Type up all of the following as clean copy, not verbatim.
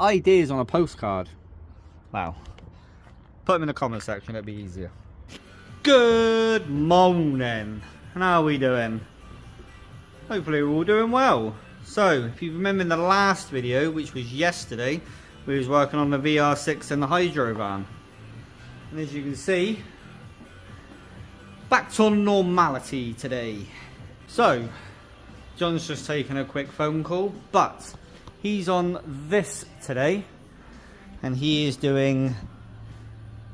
ideas on a postcard? Wow. Put them in the comment section, it'd be easier. Good morning. How are we doing? Hopefully we're all doing well. So, if you remember in the last video, which was yesterday, we was working on the VR6 and the hydro van. And as you can see, back to normality today. So, John's just taken a quick phone call, but he's on this today, and he is doing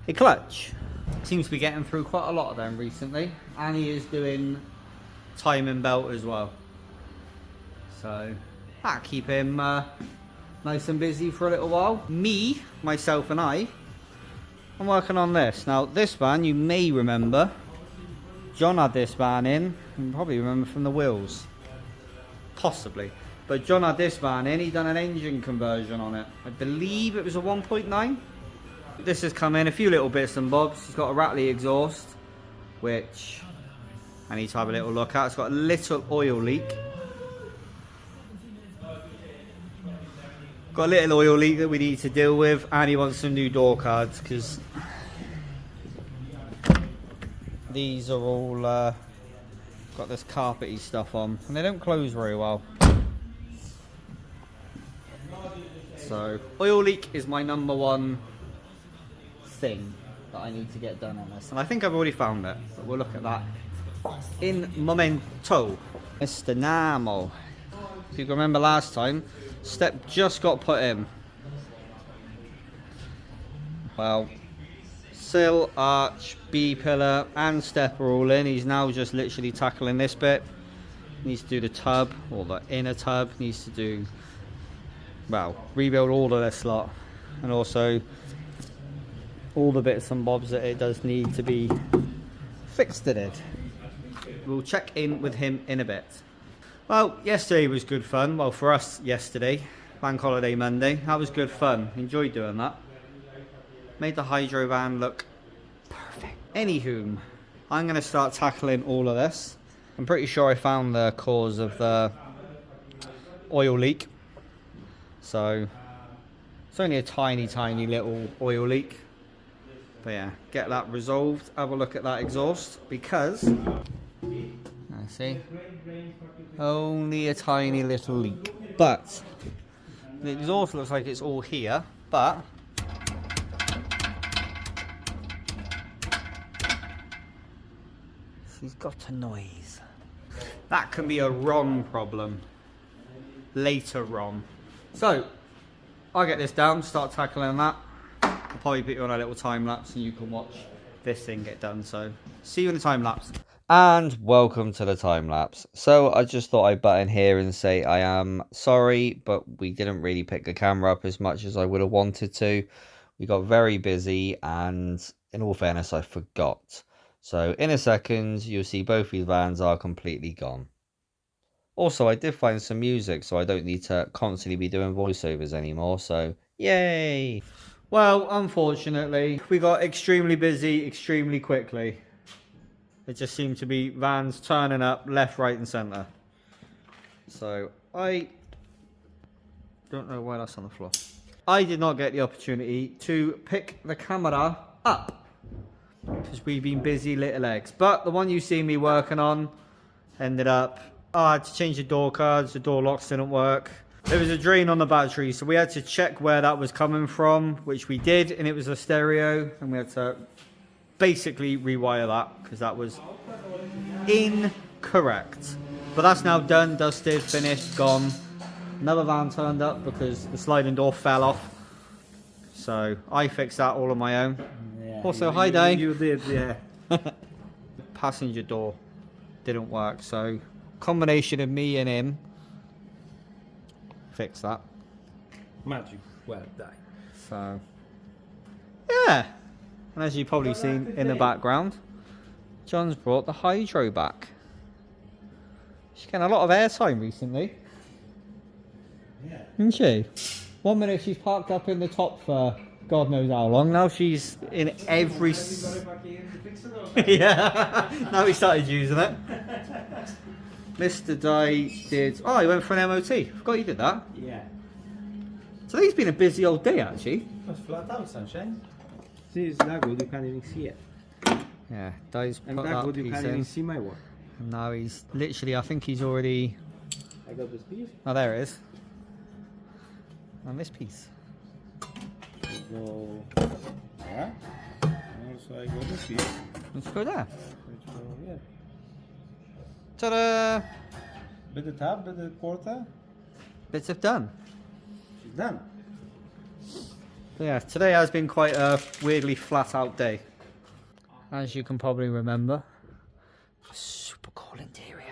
a clutch. Seems to be getting through quite a lot of them recently, and he is doing timing belt as well. So that'll keep him nice and busy for a little while. Me, myself and I'm working on this. Now this van, you may remember, John had this van in, you probably remember from the wheels. Possibly. But John had this van in, he done an engine conversion on it. I believe it was a 1.9. This has come in, a few little bits and bobs. It's got a rattly exhaust, which I need to have a little look at. It's got a little oil leak. Got a little oil leak that we need to deal with, and he wants some new door cards because these are all got this carpety stuff on, and they don't close very well. So oil leak is my number one thing that I need to get done on this, and I think I've already found it, but we'll look at that in momento. Mr. Namo, if you can remember last time, step just got put in. Well, sill, arch, B pillar and step are all in. He's now just literally tackling this bit. Needs to do the tub, or the inner tub. Needs to do, well, rebuild all of this lot, and also all the bits and bobs that it does need to be fixed in it. We'll check in with him in a bit. Well, yesterday was good fun. Well, for us yesterday, Bank Holiday Monday, that was good fun. Enjoyed doing that. Made the hydro van look perfect. Anywho, I'm going to start tackling all of this. I'm pretty sure I found the cause of the oil leak. So, it's only a tiny, tiny little oil leak. But yeah, get that resolved. Have a look at that exhaust, because I see only a tiny little leak. But the exhaust looks like it's all here, but she's got a noise. That can be a ROM problem later on. So I'll get this down, start tackling that. I'll probably put you on a little time lapse and you can watch this thing get done. So see you in the time lapse. And welcome to the time lapse. So I just thought I'd butt in here and say I am sorry, but we didn't really pick the camera up as much as I would have wanted to. We got very busy, and in all fairness, I forgot. So in a second, you'll see both these vans are completely gone. Also, I did find some music, so I don't need to constantly be doing voiceovers anymore. So yay! Well, unfortunately, we got extremely busy extremely quickly. It just seemed to be vans turning up left, right and centre. So I don't know why that's on the floor. I did not get the opportunity to pick the camera up because we've been busy little eggs. But the one you see me working on ended up, I had to change the door cards, the door locks didn't work. There was a drain on the battery, so we had to check where that was coming from, which we did, and it was a stereo, and we had to basically rewire that because that was incorrect. But that's now done, dusted, finished, gone. Another van turned up because the sliding door fell off, so I fixed that all on my own. Yeah, also, hi Dave. You did, yeah. Passenger door didn't work, so combination of me and him fixed that. Magic, well done. So yeah. And as you've probably seen in the background, John's brought the hydro back. She's getting a lot of airtime recently. Yeah. Isn't she? 1 minute she's parked up in the top for God knows how long. Now she's in every... Yeah, now he started using it. Mr. Dye did... Oh, he went for an MOT. Forgot you did that. Yeah. Today's been a busy old day, actually. It's flat out, sunshine. See, it's that good, you can't even see it. Yeah, Dave's put And that that good, you piece can't in. even see my work. And now he's literally, I think he's already... I got this piece. Oh, there it is. And this piece. So, yeah. Also, I got this piece. Let's go there. Which go here. Ta-da! Bit the top, bit the quarter. Bits of done. She's done. But yeah, today has been quite a weirdly flat out day. As you can probably remember. Super cool interior.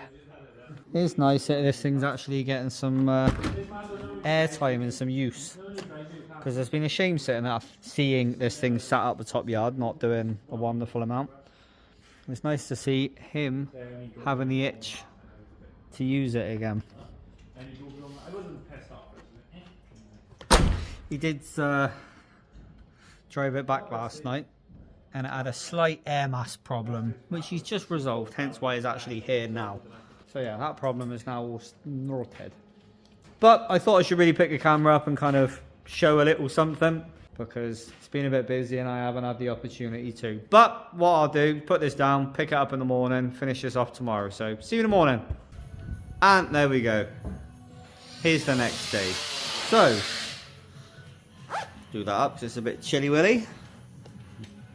It's nice that this thing's actually getting some airtime and some use. Because there's been a shame seeing this thing sat up the top yard, not doing a wonderful amount. It's nice to see him having the itch to use it again. He did drive it back last night and it had a slight air mass problem, which he's just resolved, hence why he's actually here now. So yeah, that problem is now all sorted. But I thought I should really pick the camera up and kind of show a little something, because it's been a bit busy and I haven't had the opportunity to. But what I'll do, put this down, pick it up in the morning, finish this off tomorrow. So see you in the morning. And there we go. Here's the next day. So, do that up because it's a bit chilly willy.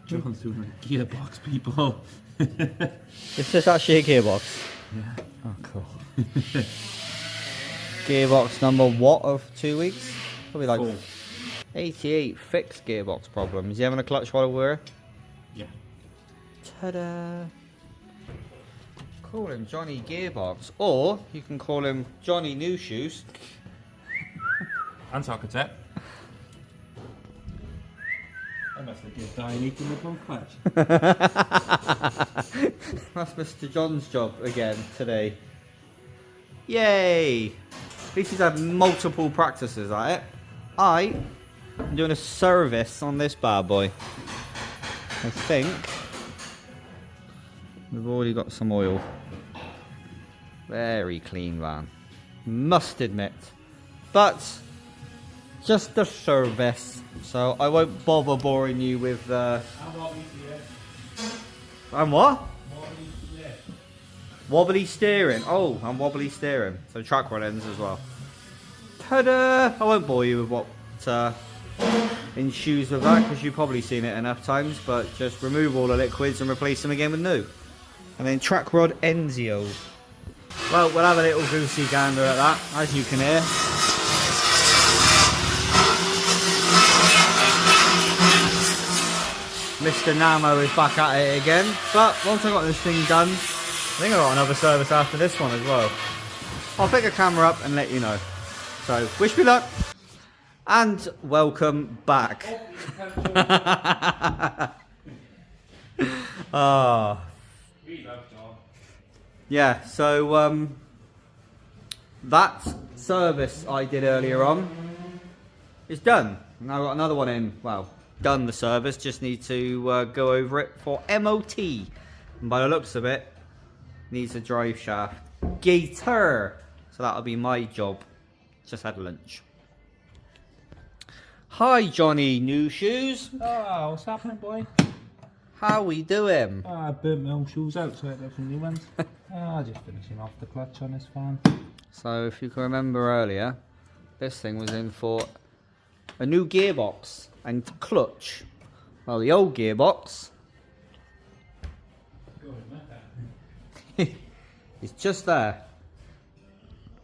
John's doing a gearbox, people. Is this actually a gearbox? Yeah. Oh, cool. Gearbox number what of 2 weeks? Probably like 88 fixed gearbox problem. Is he having a clutch while we're here? Yeah. Ta-da! Call him Johnny Gearbox, or you can call him Johnny New Shoes. And socket. I must have given Diane eating the bum clutch. That's Mr. John's job again today. Yay! At least he's had multiple practices at it. I am doing a service on this bad boy. I think we've already got some oil. Very clean van, must admit. But just a service, so I won't bother boring you with and what? Wobbly steering. Oh, and wobbly steering. So track rod ends as well. Ta-da! I won't bore you with what ensues with that, because you've probably seen it enough times. But just remove all the liquids and replace them again with new. And then track rod Enzio. Well, we'll have a little goosey gander at that, as you can hear. Mr. Namo is back at it again. But once I got this thing done, I think I got another service after this one as well. I'll pick a camera up and let you know. So, wish me luck. And welcome back. Yeah, so that service I did earlier on is done. Now I've got another one in. Well, done the service, just need to go over it for MOT. And by the looks of it, needs a drive shaft gator. So that'll be my job. Just had lunch. Hi Johnny New Shoes. Oh, what's happening, boy? How we doing? I burnt my old shoes out, so I got some new ones. Just finishing off the clutch on this fan. So if you can remember earlier, this thing was in for a new gearbox and clutch. Well, the old gearbox is just there.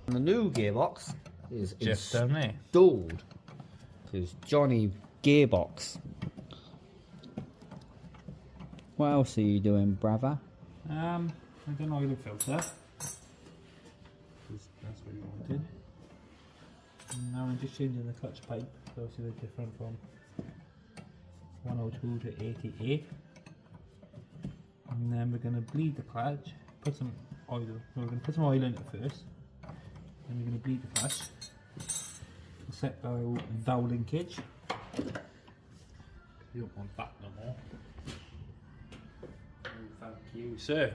And the new gearbox is Just down there. installed. It's Johnny Gearbox. What else are you doing, brother? I don't know the filter. That's what you wanted. And now I'm just changing the clutch pipe, so it's a bit different from 102 to 88. And then we're going to bleed the clutch, put some oil. We're going to put some oil in it first. Then we're going to bleed the clutch. Set our valve linkage. You don't want that no more. Oh, thank you, sir.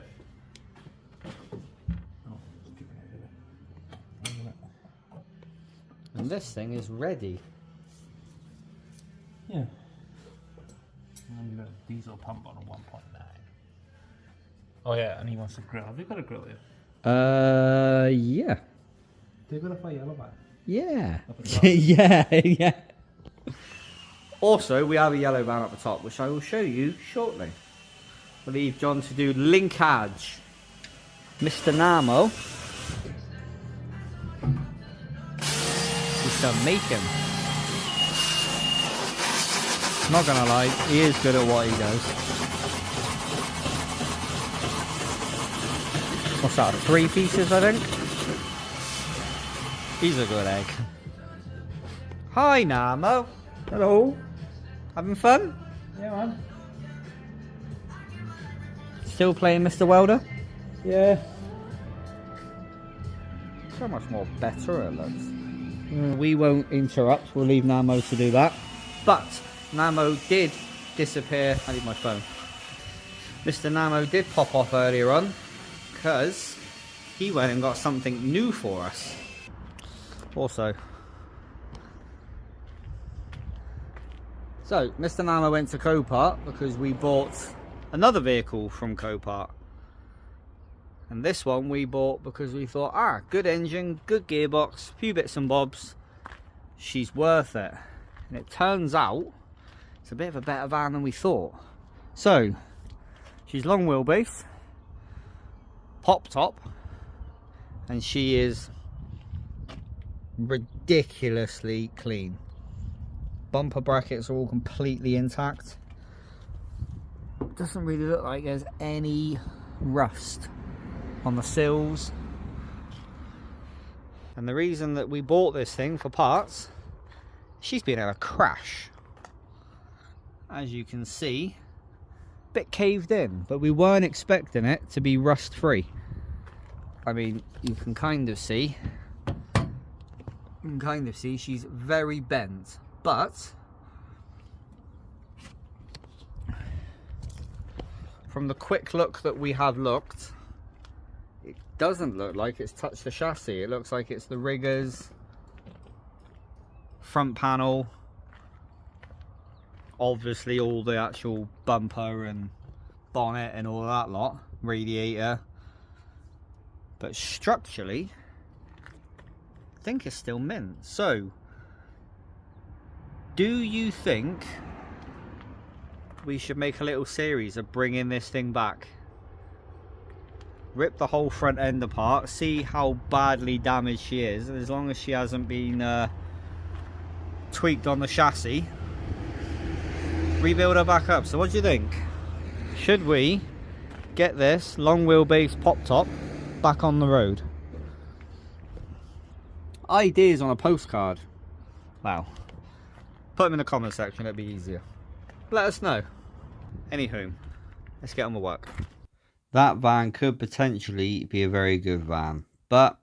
Oh, just keep it out of there. And this thing is ready Yeah. And then you've got a diesel pump on a 1.9. Oh yeah, and he wants a grill. Have you got a grill here? Yeah. They've got a fire yellow van. Yeah. Up at the top. yeah. Also, we have a yellow van at the top, which I will show you shortly. We'll leave John to do linkage. Mr. Namo. He's done making. Not gonna lie, he is good at what he does. What's that, 3 pieces I think? He's a good egg. Hi Namo. Hello. Having fun? Yeah, man. Still playing Mr. Welder? Yeah. So much more better it looks. We won't interrupt, we'll leave Namo to do that. But Namo did disappear. I need my phone. Mr. Namo did pop off earlier on because he went and got something new for us. Also, so Mr. Namo went to Copart because we bought another vehicle from Copart. And this one we bought because we thought, good engine, good gearbox, few bits and bobs, she's worth it. And it turns out it's a bit of a better van than we thought. So she's long wheelbase, pop top, and she is ridiculously clean. Bumper brackets are all completely intact. Doesn't really look like there's any rust on the sills. And the reason that we bought this thing for parts, she's been in a crash. As you can see, a bit caved in, but we weren't expecting it to be rust free. I mean, you can kind of see she's very bent, but from the quick look that we have looked, it doesn't look like it's touched the chassis. It looks like it's the riggers, front panel, obviously all the actual bumper and bonnet and all that lot, radiator, but structurally I think it's still mint. So do you think we should make a little series of bringing this thing back? Rip the whole front end apart, see how badly damaged she is, as long as she hasn't been tweaked on the chassis, rebuild her back up. So what do you think? Should we get this long wheelbase pop top back on the road? Ideas on a postcard. Wow. Put them in the comment section, it'd be easier. Let us know. Anywho, let's get on with work. That van could potentially be a very good van, but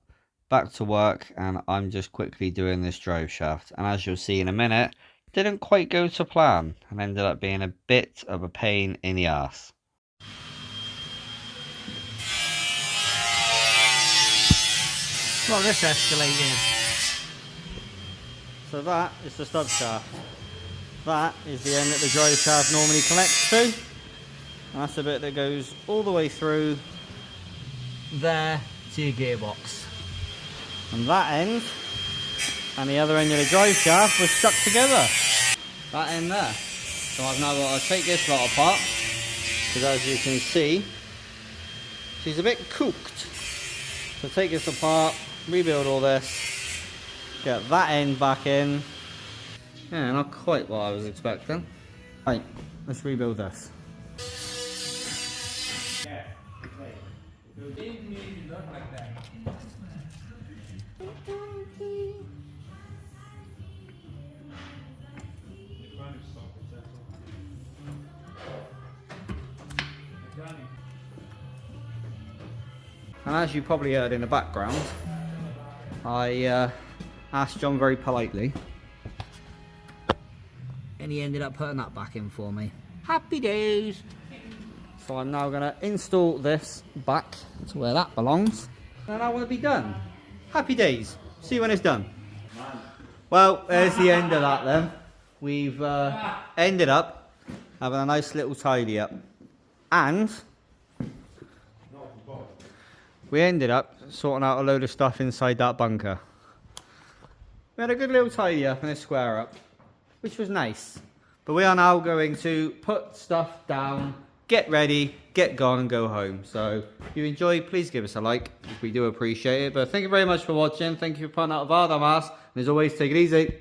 back to work, and I'm just quickly doing this drive shaft, and as you'll see in a minute, didn't quite go to plan and ended up being a bit of a pain in the arse. Well, this escalated. So that is the stub shaft. That is the end that the drive shaft normally connects to. And that's the bit that goes all the way through there to your gearbox. And that end and the other end of the drive shaft was stuck together. That end there. So I've now got to take this lot apart, because as you can see, she's a bit cooked. So take this apart, rebuild all this, get that end back in. Yeah, not quite what I was expecting. Right, let's rebuild this. And as you probably heard in the background, I asked John very politely, and he ended up putting that back in for me. Happy days! So I'm now going to install this back to where that belongs, and I want to be done. Happy days! See you when it's done. Well, there's the end of that then. we've ended up having a nice little tidy up. And we ended up sorting out a load of stuff inside that bunker. We had a good little tidy up and a square up, which was nice. But we are now going to put stuff down, get ready, get gone and go home. So if you enjoyed, please give us a like. We do appreciate it. But thank you very much for watching. Thank you for putting out a Vardamass. And as always, take it easy.